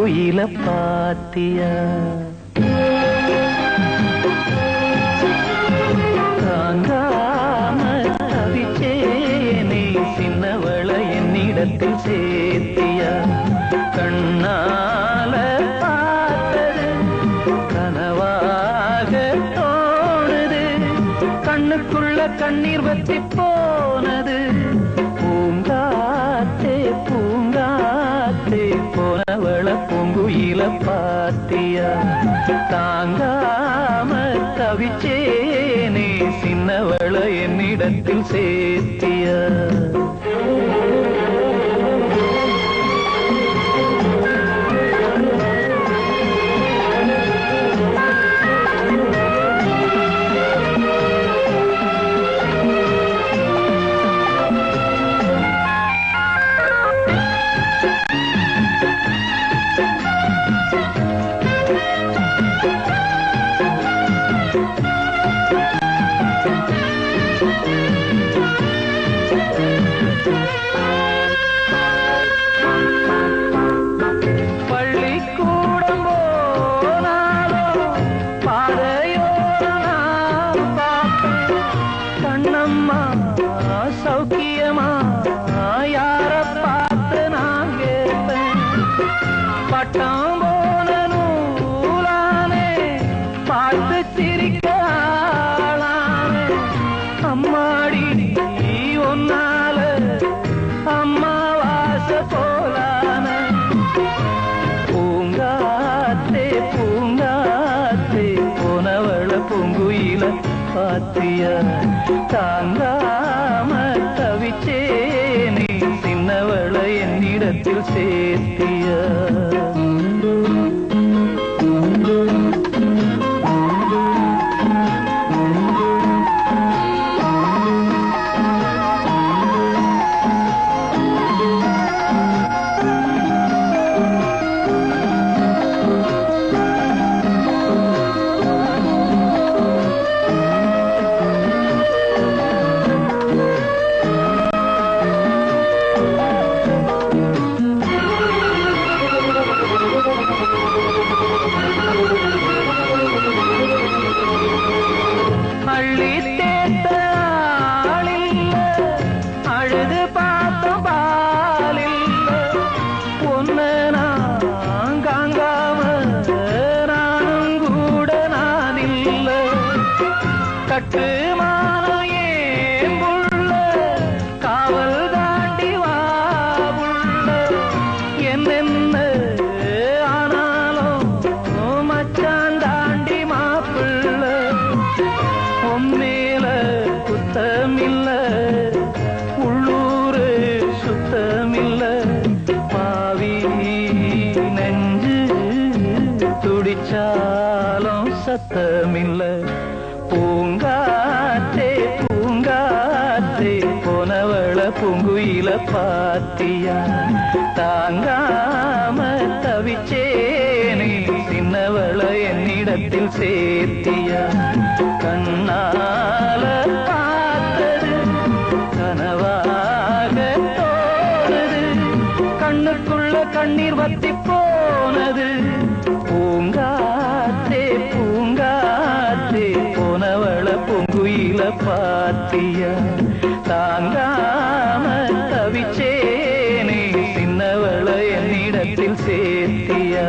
பூங்குயில பாத்தியா தாங்காம தவிச்சேனே சின்னவள என்னிடத்தில் சேர்த்தியா கண்ணால பார்த்தது கனவாக தோணுது கண்ணுக்குள்ள கண்ணீர் வத்தி போனது பூங்காத்தே பூங்காத்தே போனவள பூங்குயில பாத்தியா தாங்காம தவிச்சேனே சின்னவள என்னிடத்தில் சேர்த்தியா பள்ளிக்கூடம் போனாலும் பாதையோரம் நான் பார்ப்பேன் கண்ணம்மா சௌக்கியமா யார பார்த்து நான் கேட்பேன் பட்டம் போன நூலானே பார்த்து சிரிக்க ஆளானே அம்மாடி ஒன்னால அம்மா வாச போலான பூங்காத்தே பூங்காத்தே போனவள பூங்குயில பாத்தியா தாங்காம தவிச்சேனே சின்னவள என்னிடத்தில் சேர்த்தியா அள்ளி தேத்த ஆளில்ல அழுது பார்த்த பாலில்ல ஒன்ன நான் காங்காம நானும் கூட நான் இல்ல கட்டுமானம் ஏன் புள்ள காவல் தாண்டி வாவுள்ள என்னென்ன ஆனாலும் மச்சான் தாண்டி மாப்பிள்ள மேல குத்தமில்ல உள்ளூரு சுத்தமில்ல பாவி நெஞ்சு துடிச்சாலும் சத்தமில்ல பூங்காத்தே பூங்காத்தே போனவள பூங்குயில பாத்தியா தாங்காம தவிச்சேனே சின்னவள என்னிடத்தில் சேர்த்தியா கண்ணால பார்த்தது கனவாக தோணுது கண்ணுக்குள்ள கண்ணீர் வத்தி போனது பூங்காத்தே பூங்காத்தே போனவள பூங்குயில பாத்தியா தாங்காம தவிச்சேனே சின்னவள என்னிடத்தில் சேர்த்தியா